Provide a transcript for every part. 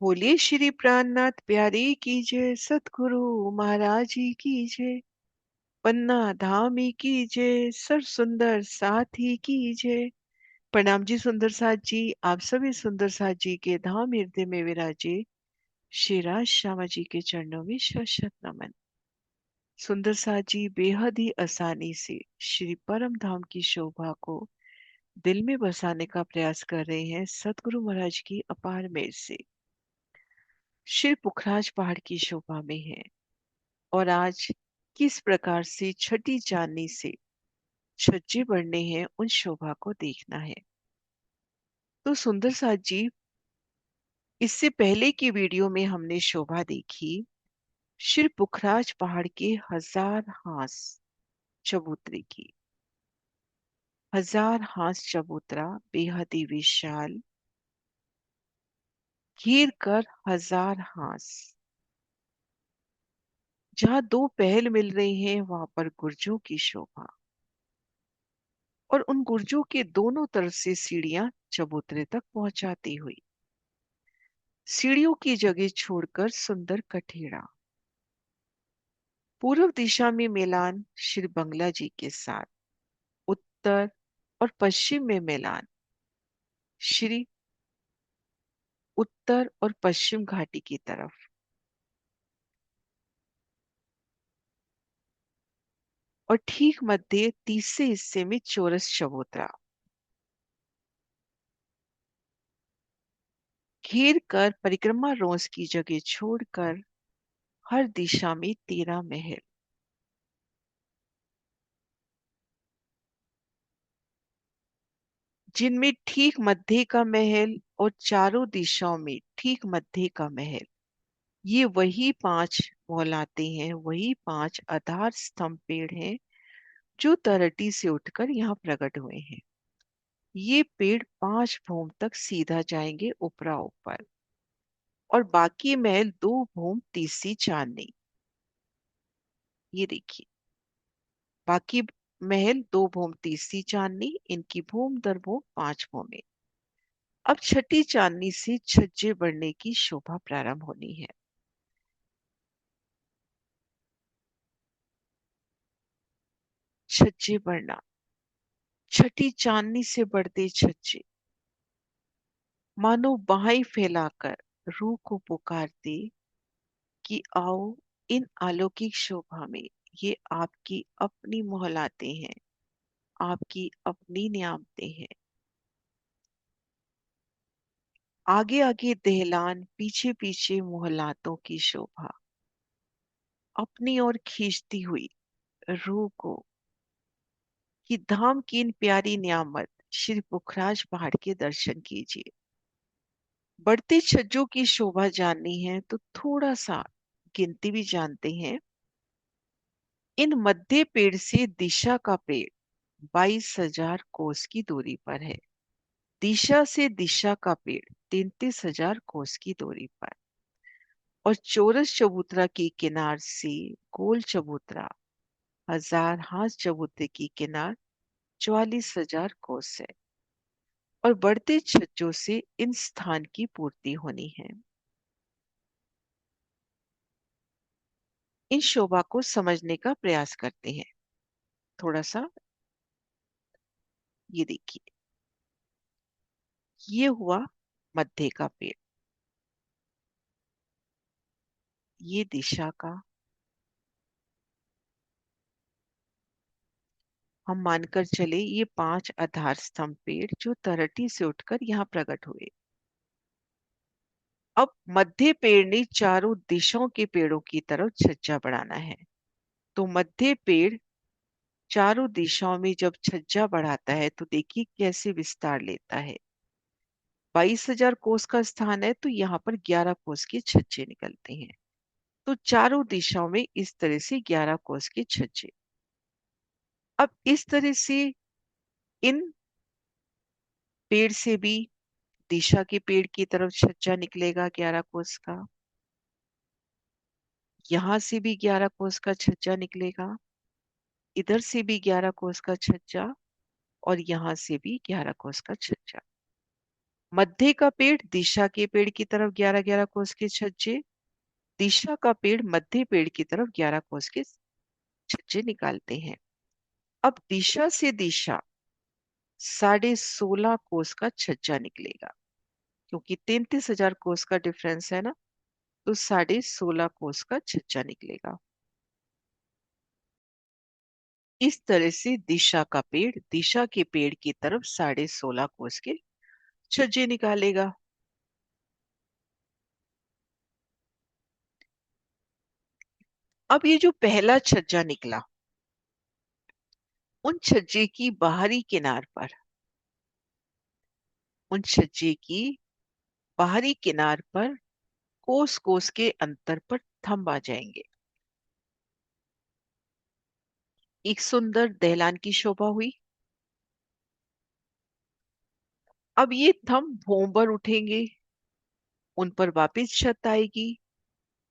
बोलिए श्री प्राणनाथ प्यारे की जय, सतगुरु महाराज जी की जय, पन्ना धामी की जय, सर सुंदर साथी की जय। प्रणाम जी सुंदर साथ जी। आप सभी सुंदर साथ जी के धाम हृदय में विराजे श्री राज श्यामा जी के चरणों में शत शत नमन। सुंदर साथ जी बेहद ही आसानी से श्री परम धाम की शोभा को दिल में बसाने का प्रयास कर रहे हैं सतगुरु महाराज की अपार मेहर से। श्री पुखराज पहाड़ की शोभा में है और आज किस प्रकार से छठी चांदनी से छज्जे बढ़ने हैं उन शोभा को देखना है। तो सुंदर साथ जी, इससे पहले की वीडियो में हमने शोभा देखी श्री पुखराज पहाड़ के 1000 हांस चबूतरे की। 1000 हांस चबूतरा बेहद ही विशाल, घेर कर 1000 हांस। जहां दो पहल मिल रही हैं वहां पर गुर्जों की शोभा, और उन गुर्जों के दोनों तरफ से सीढ़ियां चबूतरे तक पहुंचाती हुई। सीढ़ियों की जगह छोड़कर सुंदर कठेड़ा। पूर्व दिशा में मिलान श्री बंगला जी के साथ, उत्तर और पश्चिम में मिलान श्री उत्तर और पश्चिम घाटी की तरफ, और ठीक मध्य तीसरे हिस्से में चौरस चबूतरा। घेर कर परिक्रमा रोज की जगह छोड़कर हर दिशा में 13 महल। जिनमें ठीक मध्य का महल और चारों दिशाओं में ठीक मध्य का महल, ये वही 5 मौलाते हैं, वही 5 आधार स्तंभ पेड़ हैं जो तरटी से उठकर यहाँ प्रकट हुए हैं। ये पेड़ 5 भूम तक सीधा जाएंगे ऊपरा ऊपर, और बाकी महल 2 भूम तीसरी चांदनी। ये देखिए, बाकी महल 2 भूम तीसरी चांदनी, इनकी भूम दर भूम 5 भूमि। अब छठी चांदनी से छज्जे बढ़ने की शोभा प्रारंभ होनी है। छज्जे बढ़ना, छठी चांदनी से बढ़ते छज्जे मानो बाहें फैलाकर रूह को पुकारते कि आओ इन अलौकिक शोभा में। ये आपकी अपनी मोहलाते हैं, आपकी अपनी नियामतें हैं। आगे आगे दहलान, पीछे पीछे मोहलातों की शोभा अपनी ओर खींचती हुई रूह को कि धाम की इन प्यारी नियामत श्री पुखराज पहाड़ के दर्शन कीजिए। बढ़ते छज्जों की शोभा जाननी है तो थोड़ा सा गिनती भी जानते हैं। इन मध्य पेड़ से दिशा का पेड़ 22,000 कोस की दूरी पर है। दिशा से दिशा का पेड़ 33,000 कोस की दूरी पर, और चौरस चबूतरा की किनार से गोल चबूतरा 1000 हाथ चबूतरे की किनार 44,000 कोस है, और बढ़ते छज्जों से इन स्थान की पूर्ति होनी है। इन शोभा को समझने का प्रयास करते हैं थोड़ा सा। ये देखिए, ये हुआ मध्य का पेड़, ये दिशा का। हम मानकर चले ये 5 आधार स्तंभ पेड़ जो तरटी से उठकर यहाँ प्रकट हुए। अब मध्य पेड़ ने चारों दिशाओं के पेड़ों की तरफ छज्जा बढ़ाना है। तो मध्य पेड़ चारों दिशाओं में जब छज्जा बढ़ाता है तो देखिए कैसे विस्तार लेता है। 22,000 कोस का स्थान है तो यहाँ पर 11 कोस के छज्जे निकलते हैं। तो चारों दिशाओं में इस तरह से 11 कोस के छज्जे। अब इस तरह से इन पेड़ से भी दिशा के पेड़ की तरफ छज्जा निकलेगा 11 कोस का। यहां से भी 11 कोस का छज्जा निकलेगा, इधर से भी 11 कोस का छज्जा, और यहां से भी 11 कोस का छज्जा। मध्य का पेड़ दिशा के पेड़ की तरफ 11-11 कोस के छज्जे, दिशा का पेड़ मध्य पेड़ की तरफ 11 कोस के छज्जे निकालते हैं। अब दिशा से दिशा 16.5 कोस का छज्जा निकलेगा, क्योंकि 33,000 कोस का डिफरेंस है ना, तो 16.5 कोस का छज्जा निकलेगा। इस तरह से दिशा का पेड़ दिशा के पेड़ की तरफ 16.5 कोस के छज्जे निकालेगा। अब ये जो पहला छज्जा निकला, उन छज्जे की बाहरी किनार पर उन छज्जे की बाहरी किनार पर कोस कोस के अंतर पर थंब आ जाएंगे। एक सुंदर दहलान की शोभा हुई। अब ये थंब भोंबर उठेंगे, उन पर वापस छत आएगी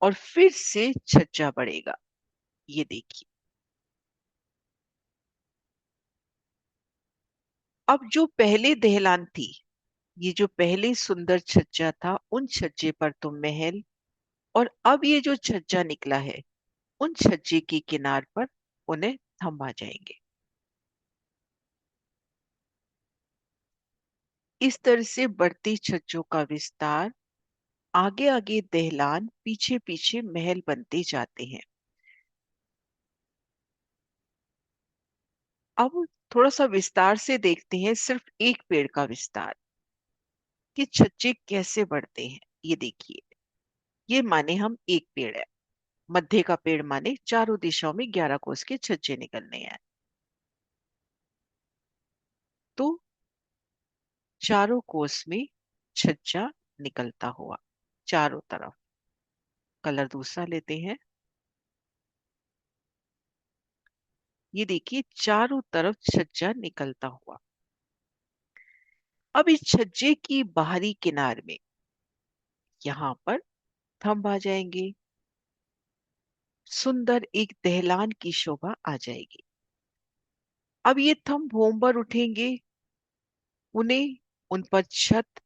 और फिर से छज्जा बढ़ेगा। ये देखिए। अब जो पहले दहलान थी, ये जो पहले सुंदर छज्जा था, उन छज्जे पर तो महल, और अब ये जो छज्जा निकला है, उन छज्जे की किनार पर उन्हें थंब आ जाएंगे। इस तरह से बढ़ती छज्जों का विस्तार, आगे आगे दहलान, पीछे पीछे महल बनते जाते हैं। अब थोड़ा सा विस्तार से देखते हैं, सिर्फ एक पेड़ का विस्तार, कि छज्जे कैसे बढ़ते हैं। ये देखिए, ये माने हम एक पेड़ है, मध्य का पेड़ माने चारों दिशाओं में 11 कोस के छज्जे निकलने हैं। तो चारों कोस में छज्जा निकलता हुआ, चारों तरफ। कलर दूसरा लेते हैं। ये देखिए, चारों तरफ छज्जा निकलता हुआ। अब इस छज्जे की बाहरी किनार में यहां पर थंब आ जाएंगे, सुंदर एक दहलान की शोभा आ जाएगी। अब ये थंब भोंबर उठेंगे, उन्हें उन पर छत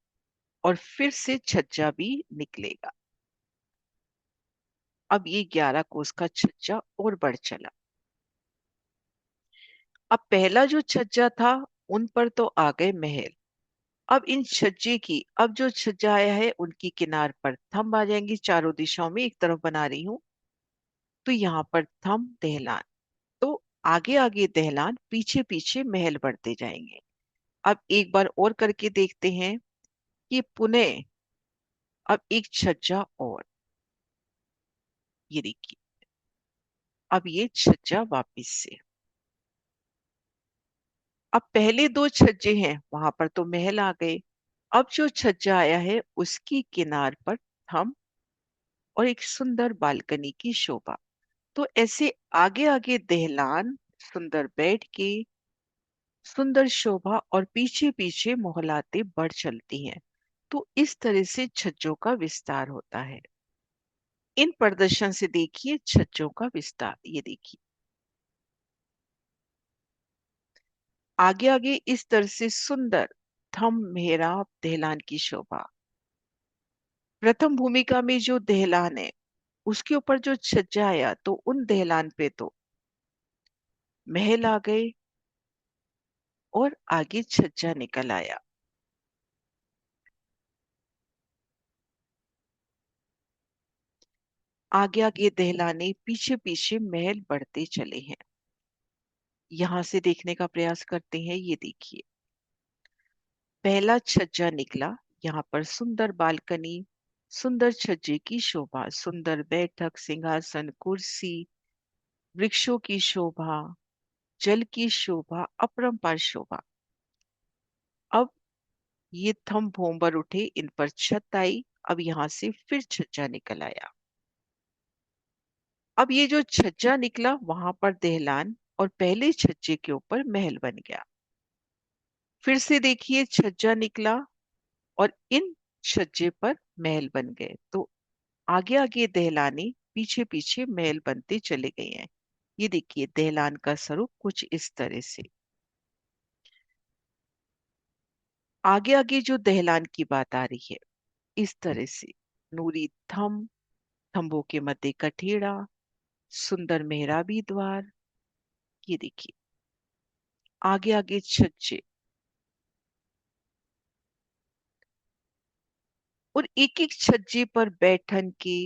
और फिर से छज्जा भी निकलेगा। अब ये 11 कोस का छज्जा और बढ़ चला। अब पहला जो छज्जा था, उन पर तो आ गए महल। अब इन छज्जे की, अब जो छज्जा आया है, उनकी किनार पर थंब आ जाएंगे, चारों दिशाओं में। एक तरफ बना रही हूं, तो यहाँ पर थंब दहलान, तो आगे आगे दहलान, पीछे पीछे महल बढ़ते जाएंगे। अब एक बार और करके देखते हैं कि पुनः अब एक छज्जा और। ये देखिए, अब ये छज्जा वापिस से। अब पहले दो छज्जे हैं, वहां पर तो महल आ गए। अब जो छज्जा आया है, उसकी किनार पर थंब और एक सुंदर बालकनी की शोभा। तो ऐसे आगे आगे दहलान, सुंदर बेड के, सुंदर शोभा, और पीछे पीछे मोहलाते बढ़ चलती हैं। तो इस तरह से छज्जों का विस्तार होता है। इन प्रदर्शन से देखिए छज्जों का विस्तार। ये देखिए, आगे आगे इस तरह से सुंदर थंब, मेहराब, दहलान की शोभा। प्रथम भूमिका में जो दहलान है, उसके ऊपर जो छज्जा आया, तो उन दहलान पे तो महल आ गए और आगे छज्जा निकल आया। आगे आगे दहलाने, पीछे पीछे महल बढ़ते चले हैं। यहां से देखने का प्रयास करते हैं। ये देखिए, पहला छज्जा निकला, यहाँ पर सुंदर बालकनी, सुंदर छज्जे की शोभा, सुंदर बैठक, सिंहासन, कुर्सी, वृक्षों की शोभा, जल की शोभा, अपरंपार शोभा। अब ये थंब भोंबर उठे, इन पर छत आई। अब यहां से फिर छज्जा निकल आया। अब ये जो छज्जा निकला, वहां पर दहलान, और पहले छज्जे के ऊपर महल बन गया। फिर से देखिए, छज्जा निकला और इन छज्जे पर महल बन गए। तो आगे आगे दहलाने, पीछे पीछे महल बनते चले गए हैं। ये देखिए, दहलान का स्वरूप कुछ इस तरह से। आगे आगे जो दहलान की बात आ रही है, इस तरह से नूरी थंब, थंबों के मध्य कठेड़ा, सुंदर मेहराबी द्वार। ये देखिए, आगे आगे छज्जे और एक एक छज्जे पर बैठन के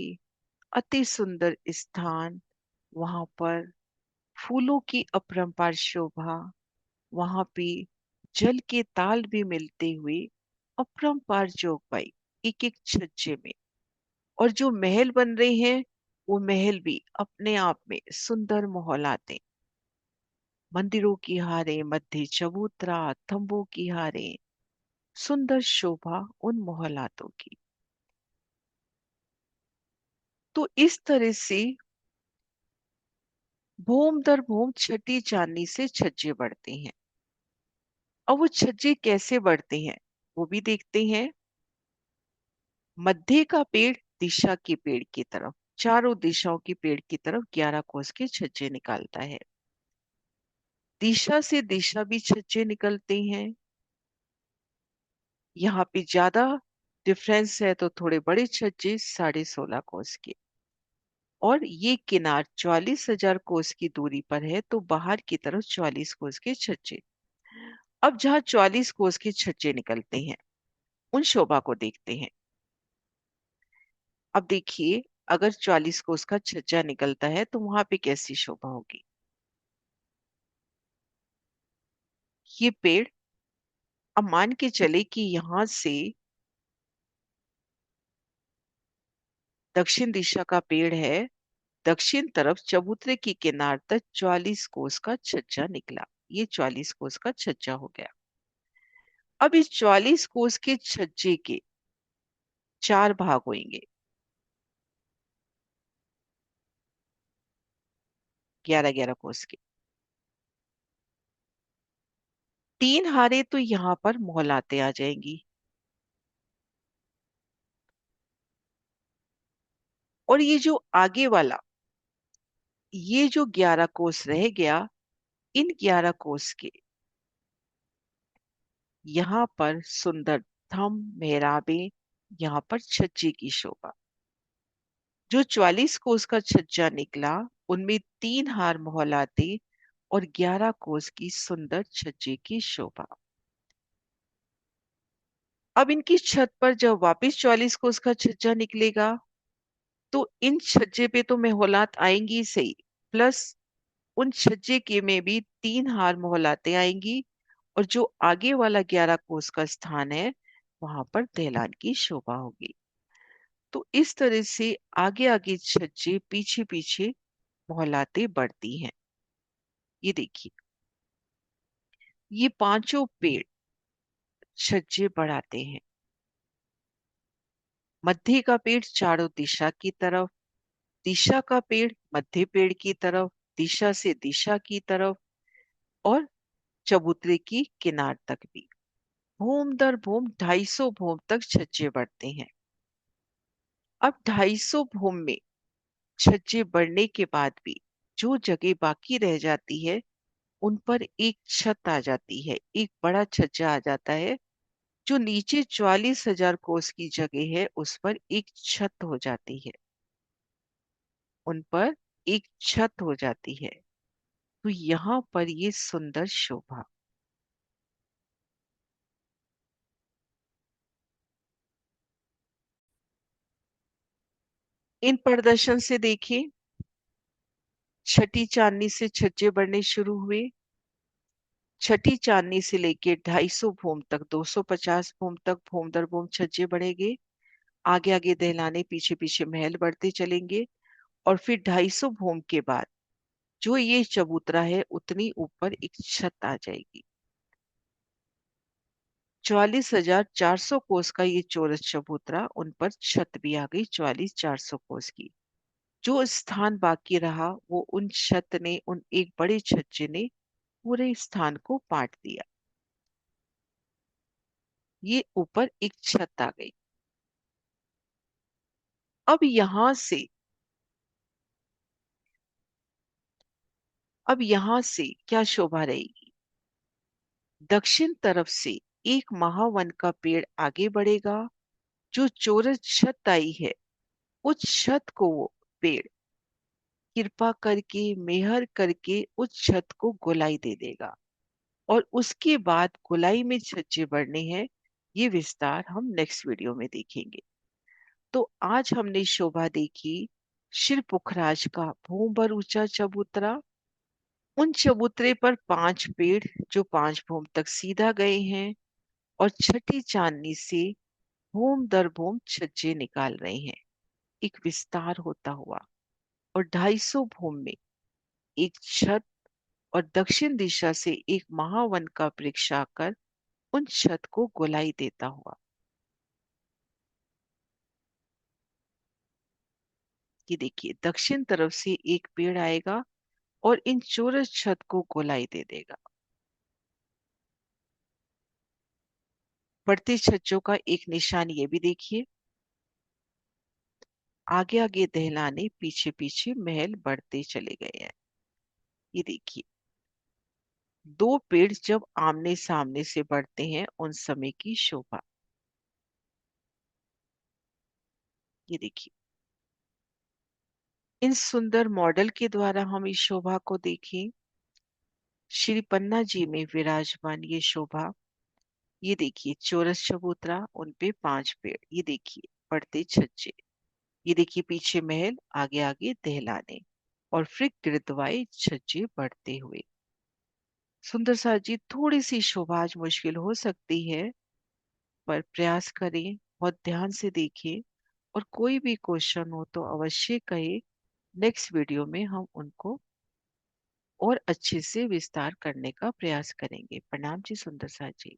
अति सुंदर स्थान, वहां पर फूलों की अपरंपार शोभा, वहां पे जल के ताल भी मिलते हुए अपरंपार जोगबाई एक एक छज्जे में। और जो महल बन रहे हैं, वो महल भी अपने आप में सुंदर मोहलाते, मंदिरों की हारे मध्य चबूतरा, थंबों की हारे, सुंदर शोभा उन मोहलातों की। तो इस तरह से भूम दर भूम छठी चांदनी से छज्जे बढ़ते हैं। अब वो छज्जे कैसे बढ़ते हैं, वो भी देखते हैं। मध्य का पेड़ दिशा के पेड़ की तरफ, चारों दिशाओं की पेड़ की तरफ 11 कोस के छज्जे निकालता है। दिशा से दिशा भी छज्जे निकलते हैं। यहाँ पे ज्यादा डिफरेंस है तो थोड़े बड़े छज्जे 16.5 कोस के। और ये किनार 44,000 कोस की दूरी पर है तो बाहर की तरफ 44 कोस के छज्जे। अब जहाँ 44 कोस के छज्जे निकलते हैं, उन शोभा को देखते हैं। अब देखिए, अगर 44 कोस का छज्जा निकलता है तो वहां पे कैसी शोभा होगी। ये पेड़, अब मान के चले कि यहां से दक्षिण दिशा का पेड़ है, दक्षिण तरफ चबूतरे की किनार तक 44 कोस का छज्जा निकला। ये 44 कोस का छज्जा हो गया। अब इस 44 कोस के छज्जे के 4 भाग होंगे, 11-11 कोस के। 3 हारे तो यहाँ पर मोहलाते आ जाएंगी, और ये जो आगे वाला, ये जो 11 कोस रह गया, इन 11 कोस के यहाँ पर सुंदर थंब मेहराबे, यहाँ पर छज्जे की शोभा। जो 44 कोस का छज्जा निकला, उनमें 3 हार मोहलाते और 11 कोस की सुंदर छज्जे की शोभा। अब इनकी छत पर जब वापस 44 कोस का छज्जा निकलेगा, तो इन छज्जे पे तो मोहलात आएंगी ही सही, प्लस उन छज्जे के में भी 3 हार मोहलाते आएंगी। और जो आगे वाला 11 कोस का स्थान है, वहां पर दहलान की शोभा होगी। तो इस तरह से आगे आगे छज्जे, पीछे पीछे मोहलाते बढ़ती हैं। ये देखिए, ये पांचों पेड़ छज्जे बढ़ाते हैं। मध्य का पेड़ चारों दिशा की तरफ, दिशा का पेड़ मध्य पेड़ की तरफ, दिशा से दिशा की तरफ, और चबूतरे की किनार तक भी। भूम दर भूम 250 भूम तक छज्जे बढ़ते हैं। अब 250 भूम में छज्जे बढ़ने के बाद भी जो जगह बाकी रह जाती है, उन पर एक छत आ जाती है, एक बड़ा छज्जा आ जाता है। जो नीचे 44,000 कोस की जगह है, उस पर एक छत हो जाती है, उन पर एक छत हो जाती है। तो यहाँ पर ये सुंदर शोभा। इन प्रदर्शन से देखिए, छठी चांदनी से छज्जे बढ़ने शुरू हुए। छठी चांदनी से लेके 250 भूम तक, 250 भूम तक भूम दर भूम छज्जे बढ़ेंगे। आगे आगे दहलाने, पीछे पीछे महल बढ़ते चलेंगे। और फिर 250 भूम के बाद जो ये चबूतरा है, उतनी ऊपर एक छत आ जाएगी। 44,400 कोस का ये चौरस चबूतरा, उन पर छत भी आ गई 44,400 कोस की। जो स्थान बाकी रहा, वो उन छत ने, उन एक बड़े छज्जे ने पूरे स्थान को पाट दिया। ये ऊपर एक छत आ गई। अब यहां से क्या शोभा रहेगी। दक्षिण तरफ से एक महावन का पेड़ आगे बढ़ेगा। जो चौरस छत आई है, उस छत को वो पेड़ कृपा करके, मेहर करके उस छत को गोलाई दे देगा। और उसके बाद गोलाई में छज्जे बढ़ने हैं। ये विस्तार हम नेक्स्ट वीडियो में देखेंगे। तो आज हमने शोभा देखी शिर पुखराज का भूम पर ऊंचा चबूतरा। उन चबूतरे पर 5 पेड़ जो 5 भूम तक सीधा गए हैं और छठी चांदनी से भूम दर भूम छज्जे निकाल रहे हैं। एक विस्तार होता हुआ और 250 भूम में एक छत और दक्षिण दिशा से एक महावन का वृक्ष आकर उन छत को गोलाई देता हुआ। ये देखिए, दक्षिण तरफ से एक पेड़ आएगा और इन चौरस छत को गोलाई दे देगा। बढ़ते छज्जों का एक निशान ये भी देखिए। आगे आगे दहलाने, पीछे पीछे महल बढ़ते चले गए हैं। ये देखिए, 2 पेड़ जब आमने सामने से बढ़ते हैं उन समय की शोभा। ये देखिए, इन सुंदर मॉडल के द्वारा हम इस शोभा को देखें। श्री पन्ना जी में विराजमान ये शोभा। ये देखिए, चौरस चबूतरा, उन पे 5 पेड़। ये देखिए, बढ़ते छज्जे। ये देखिए, पीछे महल, आगे आगे दहलाने और फिर गिरदवाए छज्जे बढ़ते हुए। सुंदर सा जी, थोड़ी सी शोभा आज मुश्किल हो सकती है, पर प्रयास करें, बहुत ध्यान से देखें। और कोई भी क्वेश्चन हो तो अवश्य कहें। नेक्स्ट वीडियो में हम उनको और अच्छे से विस्तार करने का प्रयास करेंगे। प्रणाम जी सुंदर सा जी।